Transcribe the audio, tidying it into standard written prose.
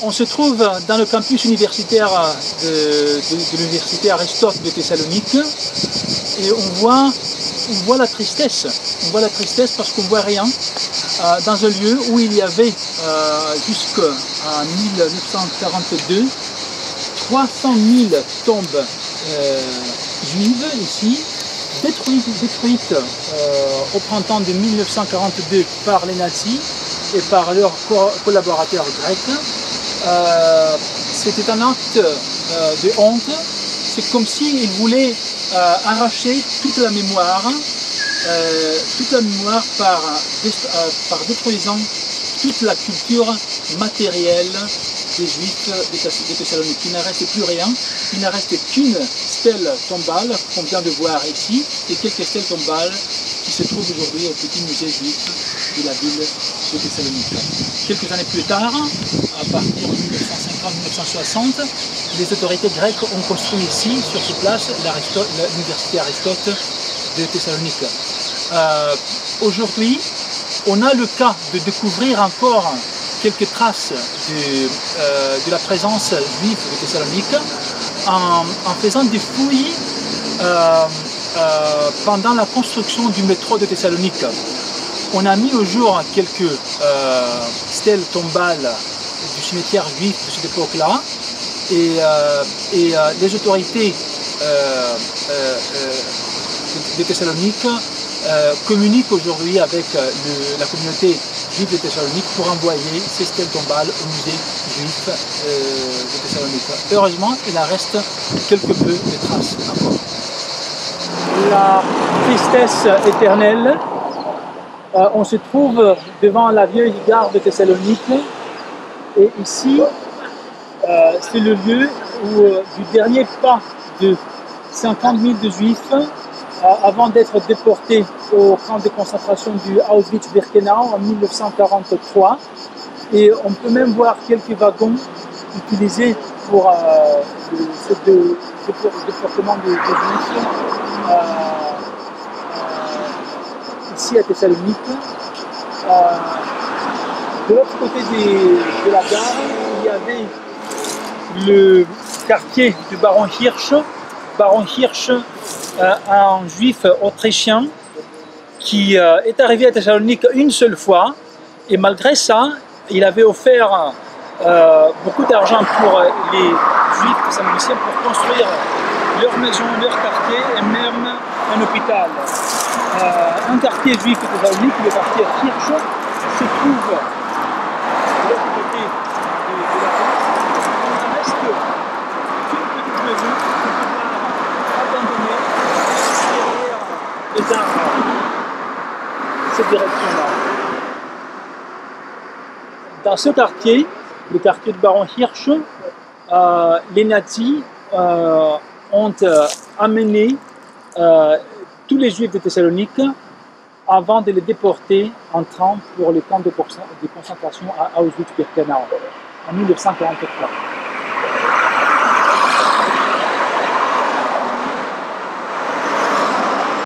On se trouve dans le campus universitaire de l'université Aristote de Thessalonique et on voit la tristesse. On voit la tristesse parce qu'on ne voit rien dans un lieu où il y avait jusqu'en 1942 300 000 tombes juives ici, détruites au printemps de 1942 par les nazis et par leurs collaborateurs grecs. C'était un acte de honte. C'est comme s'ils voulaient arracher toute la mémoire par détruisant toute la culture matérielle des Juifs de Thessalonique. Il ne reste plus rien, il ne reste qu'une stèle tombale qu'on vient de voir ici et quelques stèles tombales qui se trouvent aujourd'hui au petit musée juif de la ville de Thessalonique. Quelques années plus tard, à partir de 1950-1960, les autorités grecques ont construit ici, sur cette place, l'université Aristote de Thessalonique. Aujourd'hui, on a le cas de découvrir encore quelques traces de la présence juive de Thessalonique en faisant des fouilles pendant la construction du métro de Thessalonique. On a mis au jour quelques stèles tombales du cimetière juif de cette époque-là et les autorités de Thessalonique communiquent aujourd'hui avec la communauté juive de Thessalonique pour envoyer ces stèles tombales au musée juif de Thessalonique. Heureusement, il en reste quelque peu de traces encore. La tristesse éternelle. On se trouve devant la vieille gare de Thessalonique et ici c'est le lieu où du dernier pas de 50 000 de Juifs avant d'être déportés au camp de concentration du Auschwitz-Birkenau en 1943, et on peut même voir quelques wagons utilisés pour ce déportement de Juifs ici à Thessalonique. De l'autre côté de la gare, il y avait le quartier du baron Hirsch. Baron Hirsch, un juif autrichien qui est arrivé à Thessalonique une seule fois, et malgré ça, il avait offert beaucoup d'argent pour les juifs thessaloniciens pour construire leur maison, leur quartier et même un hôpital. Un quartier juif de Thessalonique, le quartier Hirsch, se trouve de l'autre côté de la place. Il reste une petite maison qu'on peut voir abandonnée derrière les arbres, cette direction-là. Dans ce quartier, le quartier de baron Hirsch, les nazis ont amené tous les juifs de Thessalonique avant de les déporter en train pour le camp de concentration à Auschwitz-Birkenau en 1943.